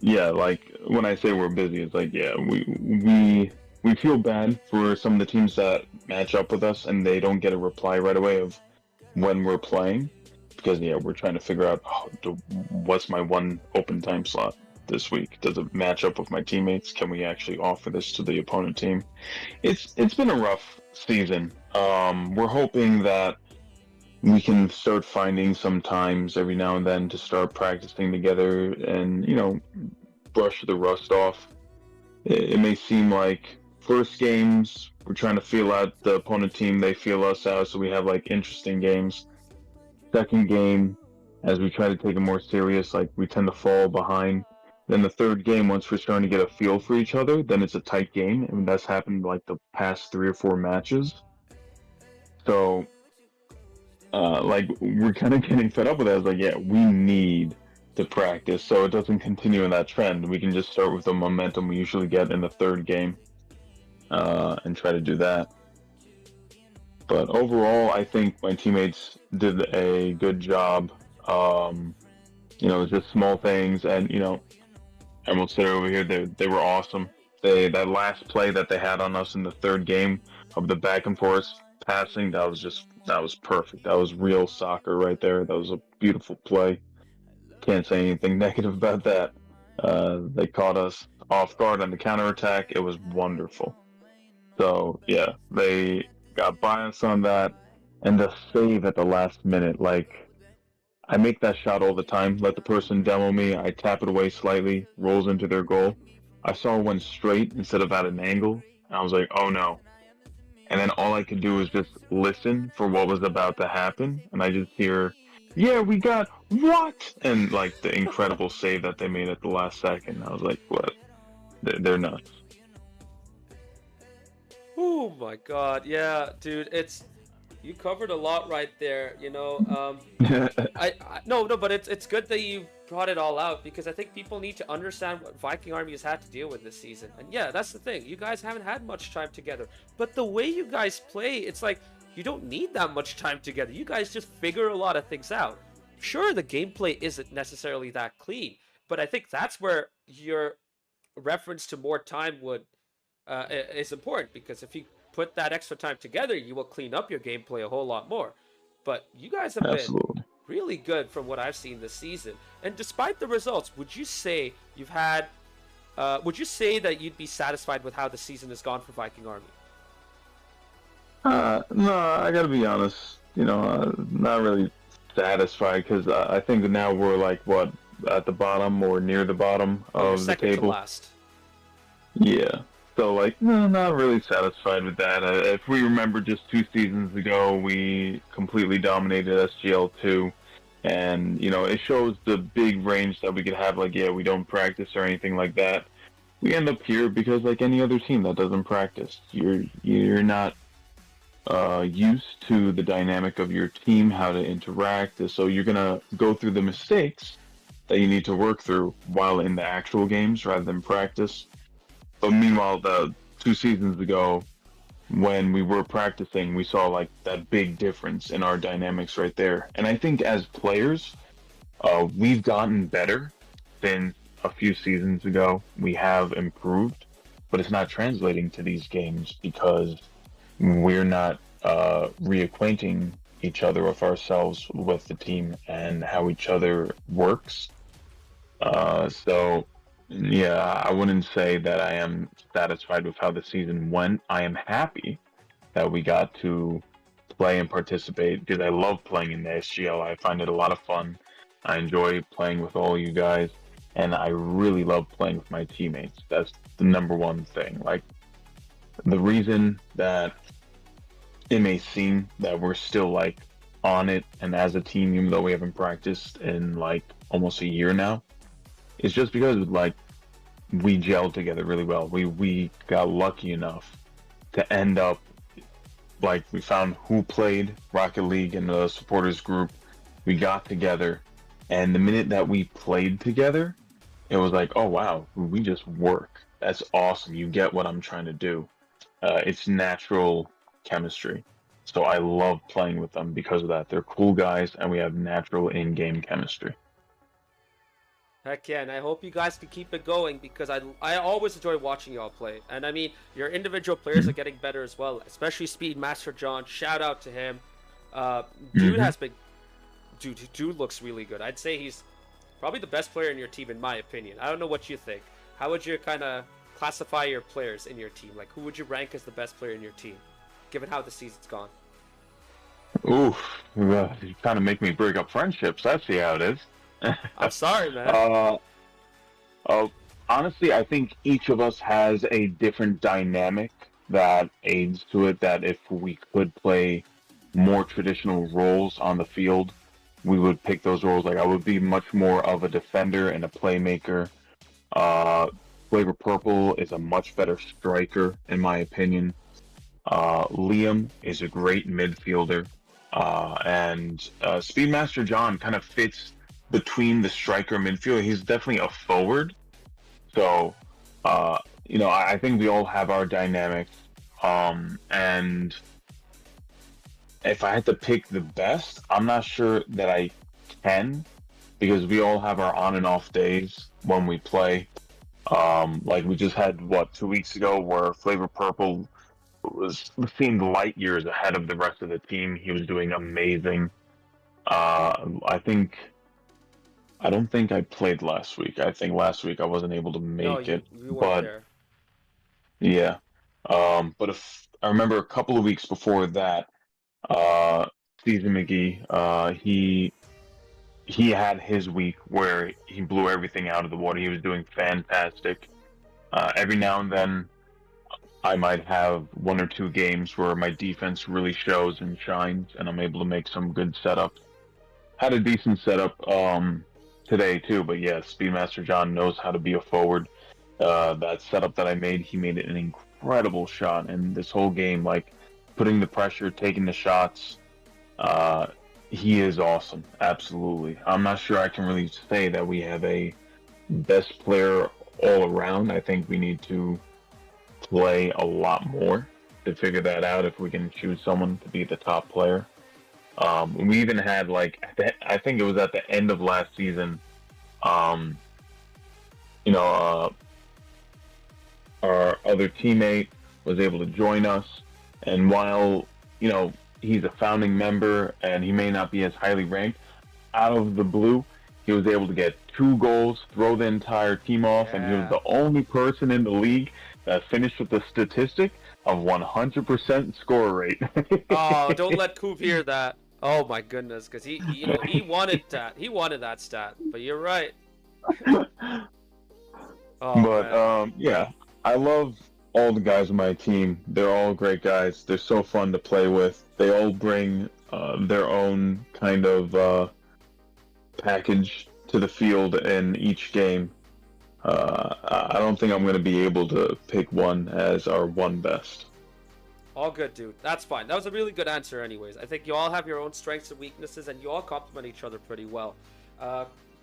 C: like when I say we're busy, it's like, yeah, we feel bad for some of the teams that match up with us and they don't get a reply right away of when we're playing. Because, we're trying to figure out what's my one open time slot this week. Does it match up with my teammates? Can we actually offer this to the opponent team? It's been a rough season. We're hoping that we can start finding some times every now and then to start practicing together and, brush the rust off. It may seem like first games, we're trying to feel out the opponent team, they feel us out, so we have like interesting games. Second game, as we try to take it more serious, like we tend to fall behind. Then the third game, once we're starting to get a feel for each other, then it's a tight game, and that's happened like the past 3 or 4 matches. So like we're kind of getting fed up with it. I was like, yeah, we need to practice so it doesn't continue in that trend. We can just start with the momentum we usually get in the third game, and try to do that. But overall, I think my teammates did a good job. Just small things, and I will sit over here. They were awesome. That last play that they had on us in the third game of the back and forth passing, that was perfect. That was real soccer right there. That was a beautiful play. Can't say anything negative about that. They caught us off guard on the counterattack. It was wonderful. So yeah, they got by us on that, and the save at the last minute, like. I make that shot all the time. Let the person demo me. I tap it away slightly, rolls into their goal. I saw one straight instead of at an angle, and I was like, oh no. And then all I could do was just listen for what was about to happen, and I just hear, yeah, we got what? And like the incredible save that they made at the last second. I was like, what? They're nuts.
A: Oh my god, yeah, dude, you covered a lot right there, no, but it's good that you brought it all out, because I think people need to understand what Viking Army has had to deal with this season. And yeah, that's the thing. You guys haven't had much time together, but the way you guys play, it's like you don't need that much time together. You guys just figure a lot of things out. Sure, the gameplay isn't necessarily that clean, but I think that's where your reference to more time is important, because if you put that extra time together, you will clean up your gameplay a whole lot more. But you guys have
C: Absolutely.
A: been really good from what I've seen this season. And despite the results, would you say that you'd be satisfied with how the season has gone for Viking Army?
C: No, I gotta be honest. Not really satisfied, because I think now we're like what, at the bottom or near the bottom of the
A: second
C: table.
A: To last.
C: Yeah. So like, no, not really satisfied with that. If we remember, just 2 seasons ago, we completely dominated SGL2, and it shows the big range that we could have. Like, yeah, we don't practice or anything like that. We end up here because, like any other team that doesn't practice, you're not used to the dynamic of your team, how to interact. So you're gonna go through the mistakes that you need to work through while in the actual games rather than practice. But meanwhile, the 2 seasons ago, when we were practicing, we saw like that big difference in our dynamics right there. And I think as players, we've gotten better than a few seasons ago. We have improved, but it's not translating to these games because we're not reacquainting each other with ourselves, with the team, and how each other works. So yeah, I wouldn't say that I am satisfied with how the season went. I am happy that we got to play and participate, because I love playing in the SGL. I find it a lot of fun. I enjoy playing with all you guys, and I really love playing with my teammates. That's the number one thing. Like, the reason that it may seem that we're still like on it and as a team, even though we haven't practiced in like almost a year now, it's just because like we gelled together really well. We got lucky enough to end up like, we found who played Rocket League in the supporters group. We got together, and the minute that we played together, it was like, oh wow, we just work. That's awesome. You get what I'm trying to do. It's natural chemistry. So I love playing with them because of that. They're cool guys, and we have natural in-game chemistry.
A: Heck yeah, and I hope you guys can keep it going, because I always enjoy watching y'all play. And I mean, your individual players are getting better as well, especially Speedmaster John. Shout out to him. Dude has been... Dude looks really good. I'd say he's probably the best player in your team, in my opinion. I don't know what you think. How would you kind of classify your players in your team? Like, who would you rank as the best player in your team, given how the season's gone?
C: Oof, you kind of make me break up friendships. I see how it is.
A: I'm sorry, man.
C: Honestly, I think each of us has a different dynamic that aids to it, that if we could play more traditional roles on the field, we would pick those roles. Like, I would be much more of a defender and a playmaker. Flavor Purple is a much better striker, in my opinion. Liam is a great midfielder. and Speedmaster John kind of fits between the striker and midfield. He's definitely a forward. So, I think we all have our dynamics. And if I had to pick the best, I'm not sure that I can, because we all have our on and off days when we play. Like we just had 2 weeks ago where Flavor Purple seemed light years ahead of the rest of the team. He was doing amazing. I don't think I played last week. I think last week I wasn't able to
A: No,
C: make
A: you
C: it,
A: you weren't
C: but
A: there.
C: yeah. But if I remember a couple of weeks before that, uh, Stephen McGee, he had his week where he blew everything out of the water. He was doing fantastic. Every now and then, I might have one or two games where my defense really shows and shines, and I'm able to make some good setups. Had a decent setup today too, but yeah, Speedmaster John knows how to be a forward. That setup that I made, he made an incredible shot, and this whole game, like putting the pressure, taking the shots, uh, he is awesome. Absolutely. I'm not sure I can really say that we have a best player all around. I think we need to play a lot more to figure that out if we can choose someone to be the top player. We even had I think it was at the end of last season. Um, you know, our other teammate was able to join us, and while he's a founding member and he may not be as highly ranked, out of the blue, he was able to get 2 goals, throw the entire team off, and he was
A: Yeah.
C: the only person in the league that finished with the statistic of 100% score rate.
A: Oh, don't let Coop hear that. Oh my goodness, because he wanted that. He wanted that stat. But you're right. Oh
C: But
A: man.
C: yeah, I love all the guys on my team. They're all great guys. They're so fun to play with. They all bring their own kind of package to the field in each game. I don't think I'm going to be able to pick one as our one best.
A: All good, dude. That's fine. That was a really good answer, anyways. I think you all have your own strengths and weaknesses, and you all complement each other pretty well.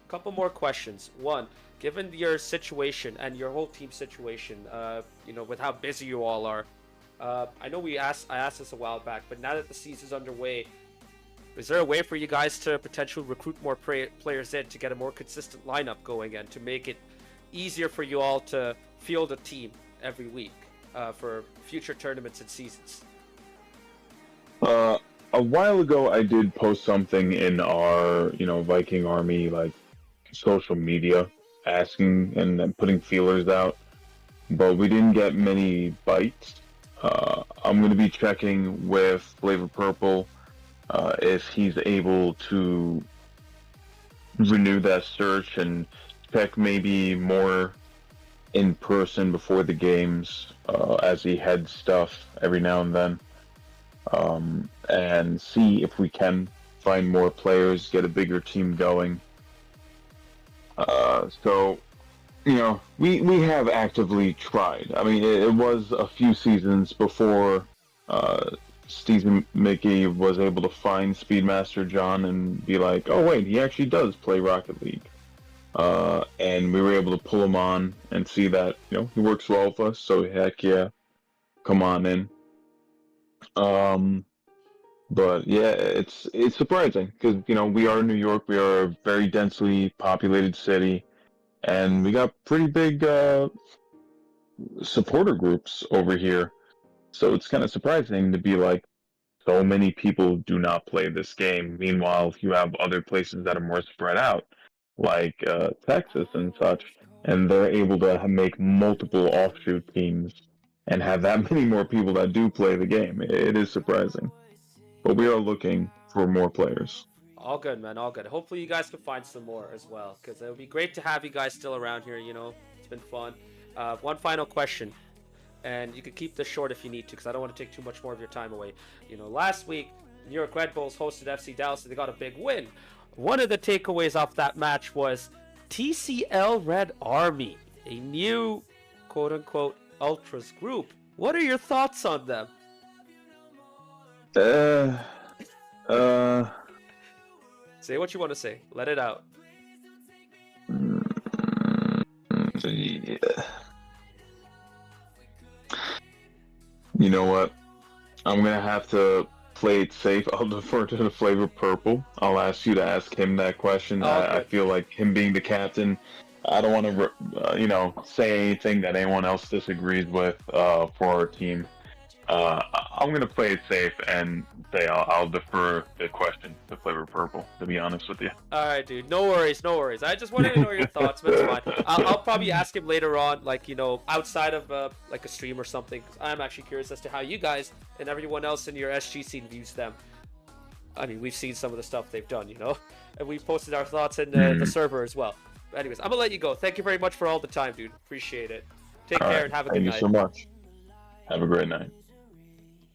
A: Couple more questions. One, given your situation and your whole team situation, with how busy you all are, I know I asked this a while back, but now that the season's underway, is there a way for you guys to potentially recruit more players in to get a more consistent lineup going and to make it easier for you all to field a team every week for future tournaments and seasons?
C: A while ago, I did post something in our, Viking Army social media, asking and then putting feelers out, but we didn't get many bites. I'm going to be checking with Flavor Purple if he's able to renew that search and check maybe more in person before the games as he heads stuff every now and then, and see if we can find more players, get a bigger team going. So, we have actively tried. I mean, it was a few seasons before Stephen Mickey was able to find Speedmaster John and be like, oh wait, he actually does play Rocket League. And we were able to pull him on and see that, he works well with us, so heck yeah, come on in. But yeah, it's surprising because, we are in New York, we are a very densely populated city, and we got pretty big supporter groups over here. So it's kind of surprising to be like, so many people do not play this game. Meanwhile, you have other places that are more spread out, like Texas and such, and they're able to make multiple offshoot teams and have that many more people that do play the game. It is surprising, but we are looking for more players.
A: All good, man. All good. Hopefully, you guys can find some more as well, because it would be great to have you guys still around here. It's been fun. One final question, and you can keep this short if you need to, because I don't want to take too much more of your time away. Last week, New York Red Bulls hosted FC Dallas, and they got a big win. One of the takeaways off that match was TCL Red Army, a new quote-unquote Ultras group. What are your thoughts on them?
C: Uh,
A: Say what you want to say. Let it out.
C: Yeah. You know what? I'm gonna have to play it safe. I'll defer to the flavor purple. I'll ask you to ask him that question.
A: Oh,
C: I
A: good.
C: feel like him being the captain, I don't want to, say anything that anyone else disagrees with for our team. I'm gonna play it safe and say I'll defer the question to flavor purple. To be honest with you.
A: All right, dude. No worries, no worries. I just wanted to know your thoughts, but it's fine. I'll probably ask him later on, like, outside of like a stream or something. 'Cause I'm actually curious as to how you guys and everyone else in your SG scene views them. I mean, we've seen some of the stuff they've done, and we've posted our thoughts in the server as well. But anyways, I'm gonna let you go. Thank you very much for all the time, dude. Appreciate it. Take
C: All
A: care
C: right.
A: and have a
C: Thank
A: good
C: you
A: night.
C: so much. Have a great night.